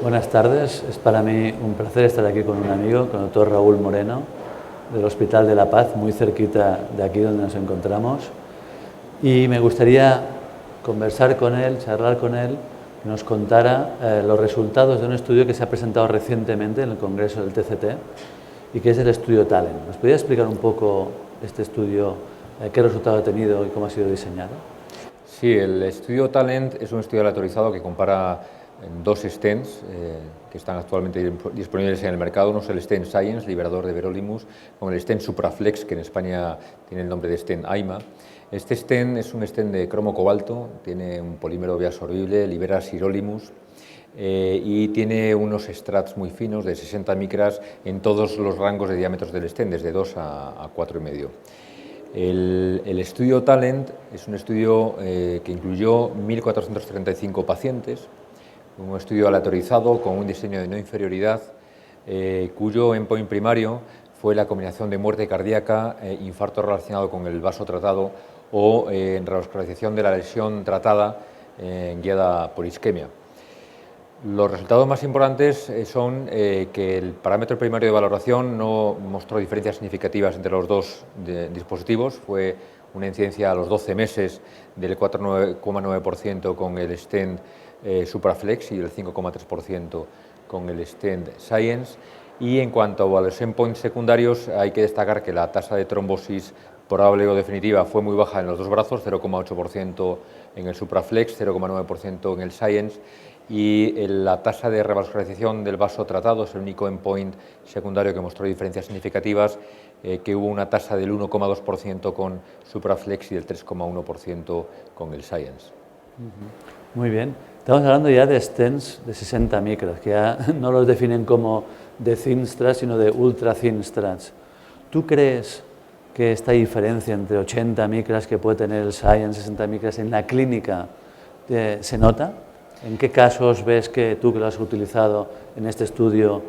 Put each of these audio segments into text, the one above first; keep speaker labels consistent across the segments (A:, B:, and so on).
A: Buenas tardes, es para mí un placer estar aquí con un amigo, con el doctor Raúl Moreno, del Hospital de la Paz, muy cerquita de aquí donde nos encontramos. Y me gustaría conversar con él, charlar con él, que nos contara los resultados de un estudio que se ha presentado recientemente en el Congreso del TCT y que es el estudio Talent. ¿Nos podría explicar un poco este estudio, qué resultado ha tenido y cómo ha sido diseñado?
B: Sí, el estudio Talent es un estudio aleatorizado que compara dos stents que están actualmente disponibles en el mercado. Uno es el stent Science, liberador de Verolimus, con el stent Supraflex, que en España tiene el nombre de stent AIMA. Este stent es un stent de cromo cobalto, tiene un polímero bioabsorbible, libera sirolimus y tiene unos strats muy finos de 60 micras en todos los rangos de diámetros del stent, desde 2 a 4,5. El estudio Talent es un estudio que incluyó 1.435 pacientes, un estudio aleatorizado con un diseño de no inferioridad, cuyo endpoint primario fue la combinación de muerte cardíaca, infarto relacionado con el vaso tratado o revascularización de la lesión tratada guiada por isquemia. Los resultados más importantes son que el parámetro primario de valoración no mostró diferencias significativas entre los dos dispositivos. Fue una incidencia a los 12 meses del 4,9% con el stent Supraflex y el 5,3% con el stent Science. Y en cuanto a los endpoints secundarios, hay que destacar que la tasa de trombosis probable o definitiva fue muy baja en los dos brazos, 0,8% en el Supraflex, 0,9% en el Science, y la tasa de revascularización del vaso tratado es el único endpoint secundario que mostró diferencias significativas, que hubo una tasa del 1,2% con Supraflex y del 3,1% con el Science.
A: Muy bien. Estamos hablando ya de stents de 60 micras, que ya no los definen como de thin strats, sino de ultra thin strats. ¿Tú crees que esta diferencia entre 80 micras que puede tener el Science, 60 micras en la clínica, se nota? ¿En qué casos ves que tú, que lo has utilizado en este estudio,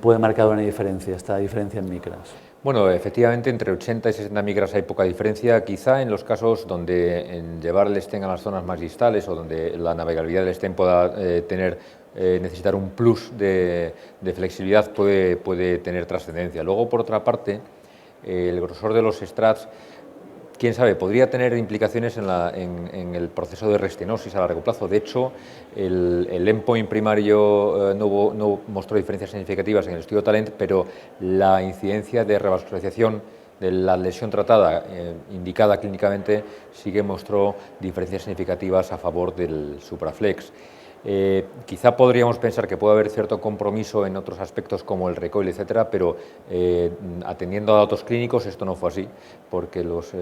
A: puede marcar una diferencia, esta diferencia en micras?
B: Bueno, efectivamente, entre 80 y 60 micras hay poca diferencia. Quizá en los casos donde en llevar el stent a las zonas más distales o donde la navegabilidad del stent pueda necesitar un plus de flexibilidad puede tener trascendencia. Luego, por otra parte, el grosor de los strats, quién sabe, podría tener implicaciones en el proceso de restenosis a largo plazo. De hecho, el endpoint primario no mostró diferencias significativas en el estudio Talent, pero la incidencia de revascularización de la lesión tratada indicada clínicamente sí que mostró diferencias significativas a favor del Supraflex. Quizá podríamos pensar que puede haber cierto compromiso en otros aspectos como el recoil, etcétera, pero atendiendo a datos clínicos esto no fue así, porque los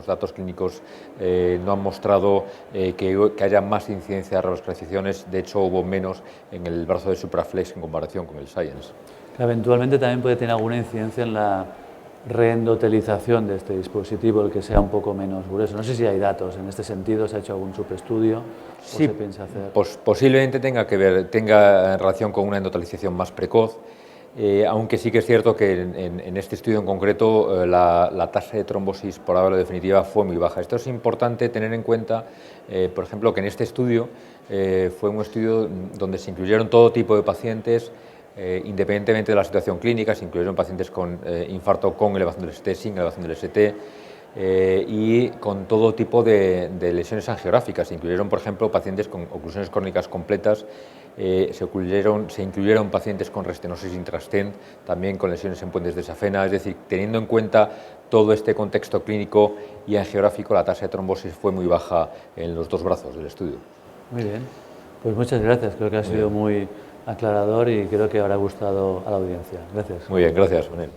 B: datos clínicos no han mostrado que haya más incidencia de revascularizaciones. De hecho, hubo menos en el brazo de Supraflex en comparación con el Science.
A: Eventualmente también puede tener alguna incidencia en la reendotelización de este dispositivo, el que sea un poco menos grueso. No sé si hay datos en este sentido, se ha hecho algún subestudio.
B: Sí,
A: ¿o se piensa hacer?
B: posiblemente tenga relación con una endotelización más precoz, aunque sí que es cierto que en este estudio en concreto la tasa de trombosis probable o definitiva fue muy baja. Esto es importante tener en cuenta, por ejemplo, que en este estudio fue un estudio donde se incluyeron todo tipo de pacientes, independientemente de la situación clínica. Se incluyeron pacientes con infarto con elevación del ST, sin elevación del ST, y con todo tipo de lesiones angiográficas. Se incluyeron, por ejemplo, pacientes con oclusiones córnicas completas, se incluyeron pacientes con restenosis intrastent, también con lesiones en puentes de safena. Es decir, teniendo en cuenta todo este contexto clínico y angiográfico, la tasa de trombosis fue muy baja en los dos brazos del estudio.
A: Muy bien, pues muchas gracias, creo que ha sido muy aclarador y creo que habrá gustado a la audiencia. Gracias.
B: Muy bien, gracias, Manel.